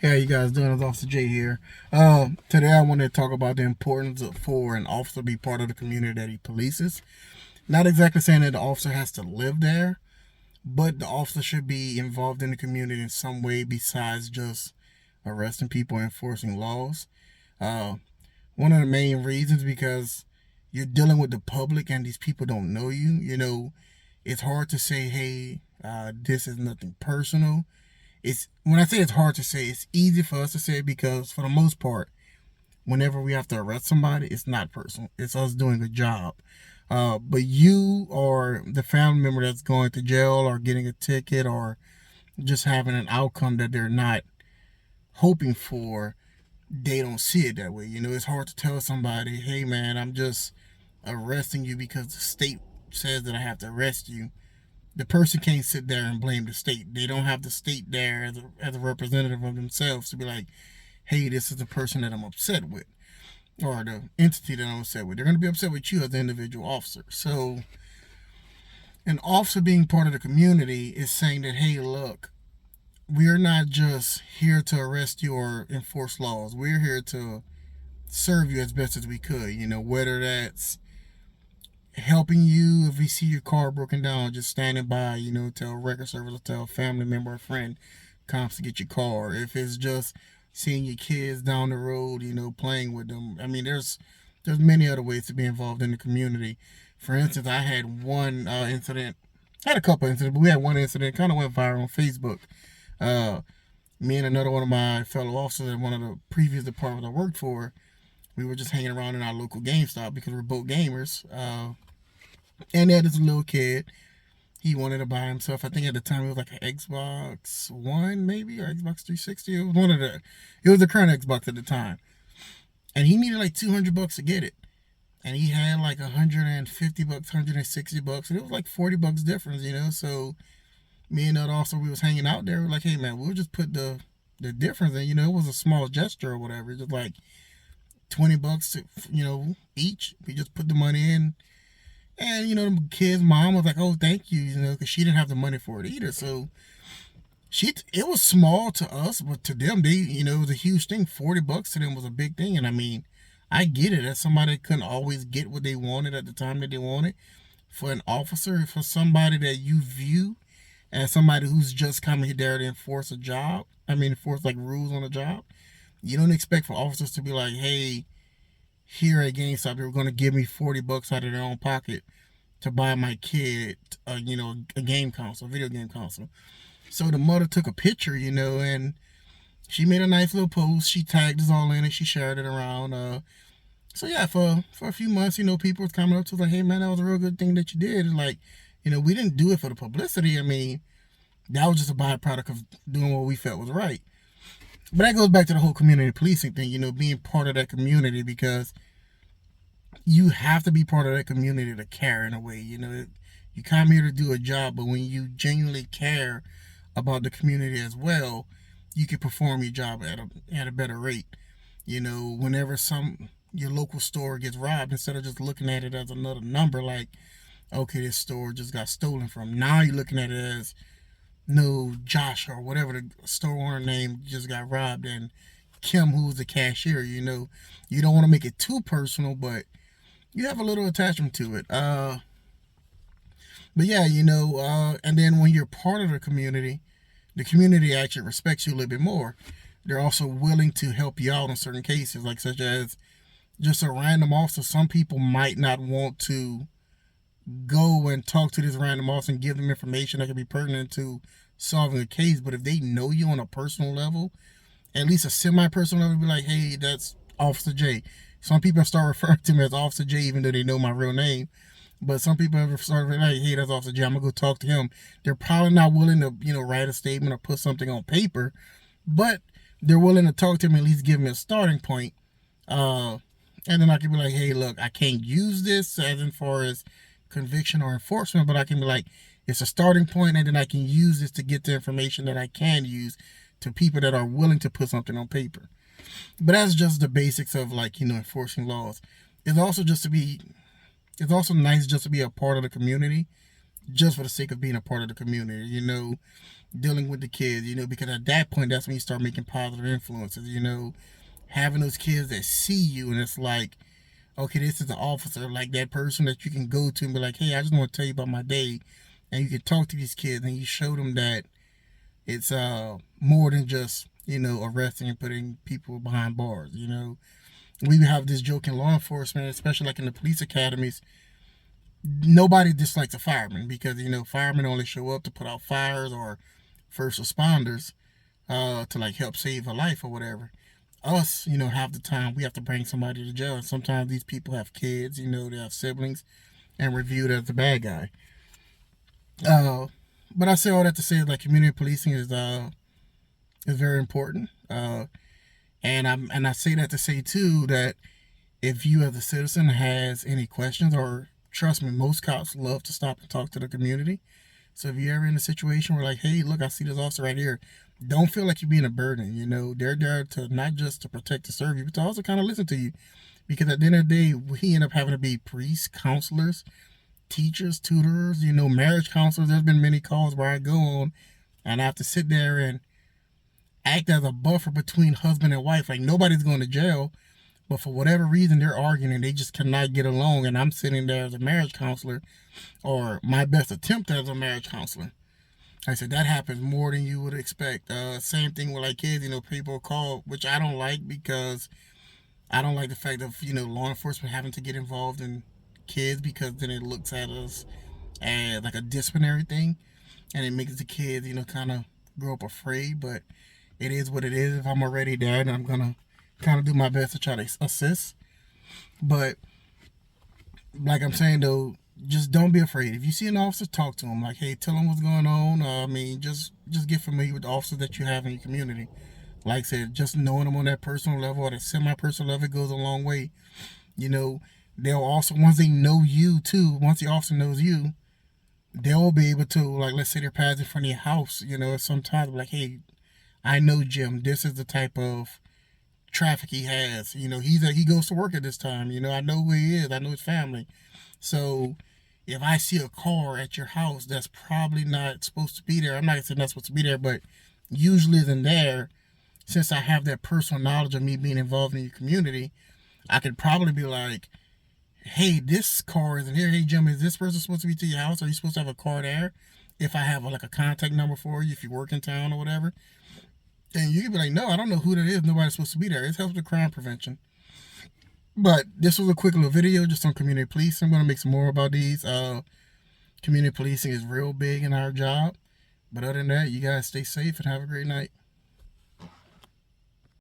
Hey, how you guys doing? It's Officer J here. Today I want to talk about the importance for an officer to be part of the community that he polices. Not exactly saying that the officer has to live there, but the officer should be involved in the community in some way besides just arresting people and enforcing laws. Uh, One of the main reasons because you're dealing with the public and these people don't know you. It's hard to say, hey, this is nothing personal. It's when I say it's hard to say, it's easy for us to say because for the most part, whenever we have to arrest somebody, it's not personal. It's us doing a job. But you or the family member that's going to jail or getting a ticket or just having an outcome that they're not hoping for, they don't see it that way. It's hard to tell somebody, hey man, I'm just arresting you because the state says that I have to arrest you. The person can't sit there and blame the state. They don't have the state there as a representative of themselves to be like, hey, this is the person that I'm upset with or the entity that I'm upset with. They're going to be upset with you as the individual officer. So, an officer being part of the community is saying that, hey, look, we're not just here to arrest you or enforce laws. We're here to serve you as best as we could. Whether that's helping you if we see your car broken down, just standing by, tell record service or tell a family member or friend comes to get your car. If it's just seeing your kids down the road, playing with them. I mean, there's many other ways to be involved in the community. For instance, I had one incident. I had a couple incidents, but we had one incident kind of went viral on Facebook. Uh, Me and another one of my fellow officers at one of the previous departments I worked for, we were just hanging around in our local GameStop because we're both gamers. And they had this little kid. He wanted to buy himself. I think at the time it was like an Xbox One, maybe, or Xbox 360. It was one of the. It was the current Xbox at the time, and he needed like $200 to get it. And he had like $150, $160, and it was like $40 difference, So me and that also we was hanging out there. We're like, hey man, we'll just put the difference in. It was a small gesture or whatever. Just like $20, each. We just put the money in. And the kid's mom was like, "Oh, thank you," because she didn't have the money for it either. So it was small to us, but to them, it was a huge thing. $40 to them was a big thing, and I mean, I get it. As somebody that couldn't always get what they wanted at the time that they wanted, for an officer, for somebody that you view as somebody who's just coming there to enforce a job. I mean, enforce like rules on a job. You don't expect for officers to be like, "Hey, here at GameStop, they were going to give me $40 out of their own pocket to buy my kid, a game console, a video game console." So the mother took a picture, and she made a nice little post. She tagged us all in and she shared it around. So yeah, for a few months, people was coming up to us like, "Hey man, that was a real good thing that you did." It's like, we didn't do it for the publicity. I mean, that was just a byproduct of doing what we felt was right. But that goes back to the whole community policing thing, being part of that community because you have to be part of that community to care in a way. You come here to do a job, but when you genuinely care about the community as well, you can perform your job at a better rate. Whenever your local store gets robbed, instead of just looking at it as another number, like, okay, this store just got stolen from. Now you're looking at it as, no, Josh or whatever the store owner name just got robbed, and Kim, who's the cashier. You don't want to make it too personal, but you have a little attachment to it. But yeah, and then when you're part of the community actually respects you a little bit more. They're also willing to help you out in certain cases, like such as just a random officer. Some people might not want to go and talk to this random officer and give them information that could be pertinent to solving a case, but if they know you on a personal level, at least a semi-personal level, be like, hey, that's Officer J. Some people start referring to me as Officer J even though they know my real name. But some people have started like, hey, that's Officer J. I'm gonna go talk to him. They're probably not willing to, write a statement or put something on paper, but they're willing to talk to me, at least give me a starting point. And then I can be like, hey, look, I can't use this as in far as conviction or enforcement, but I can be like, it's a starting point, and then I can use this to get the information that I can use to people that are willing to put something on paper. But that's just the basics of like, enforcing laws. It's also just to be it's also nice just to be a part of the community. just for the sake of being a part of the community, dealing with the kids, because at that point, that's when you start making positive influences, having those kids that see you and it's like, okay, this is the officer, like that person that you can go to and be like, hey, I just want to tell you about my day. And you can talk to these kids and you show them that it's more than just, arresting and putting people behind bars, We have this joke in law enforcement, especially like in the police academies. Nobody dislikes a fireman because, firemen only show up to put out fires or first responders to like help save a life or whatever. Us, half the time we have to bring somebody to jail. And sometimes these people have kids, they have siblings, and we're viewed as the bad guy. But I say all that to say like community policing is very important. And I say that to say too that if you as a citizen has any questions, or trust me, most cops love to stop and talk to the community. So if you're ever in a situation where like, hey, look, I see this officer right here, don't feel like you're being a burden. They're there to not just to protect and serve you, but to also kind of listen to you. Because at the end of the day, we end up having to be priests, counselors, teachers, tutors, marriage counselors. There's been many calls where I go on and I have to sit there and act as a buffer between husband and wife. Like nobody's going to jail, but for whatever reason they're arguing and they just cannot get along. And I'm sitting there as a marriage counselor, or my best attempt as a marriage counselor. I said that happens more than you would expect. Same thing with like kids. People call, which I don't like because I don't like the fact of law enforcement having to get involved in kids, because then it looks at us as like a disciplinary thing, and it makes the kids kind of grow up afraid. But it is what it is. If I'm already there, then I'm gonna kind of do my best to try to assist. But like I'm saying though, just don't be afraid. If you see an officer, talk to him. Like, hey, tell him what's going on. Just get familiar with the officers that you have in your community. Like I said, just knowing them on that personal level or that semi-personal level goes a long way. They'll also, once they know you too, once the officer knows you, they'll be able to, like, let's say they're passing in front of your house, sometimes like, hey, I know Jim, this is the type of traffic he has. He goes to work at this time. I know who he is. I know his family. So if I see a car at your house that's probably not supposed to be there, I'm not saying not supposed to be there, but usually isn't there, since I have that personal knowledge of me being involved in your community, I could probably be like, hey, this car isn't here. Hey, Jim, is this person supposed to be to your house? Are you supposed to have a car there? If I have like a contact number for you, if you work in town or whatever. And you can be like, no, I don't know who that is. Nobody's supposed to be there. It helps with crime prevention. But this was a quick little video just on community policing. I'm going to make some more about these. Community policing is real big in our job. But other than that, you guys stay safe and have a great night.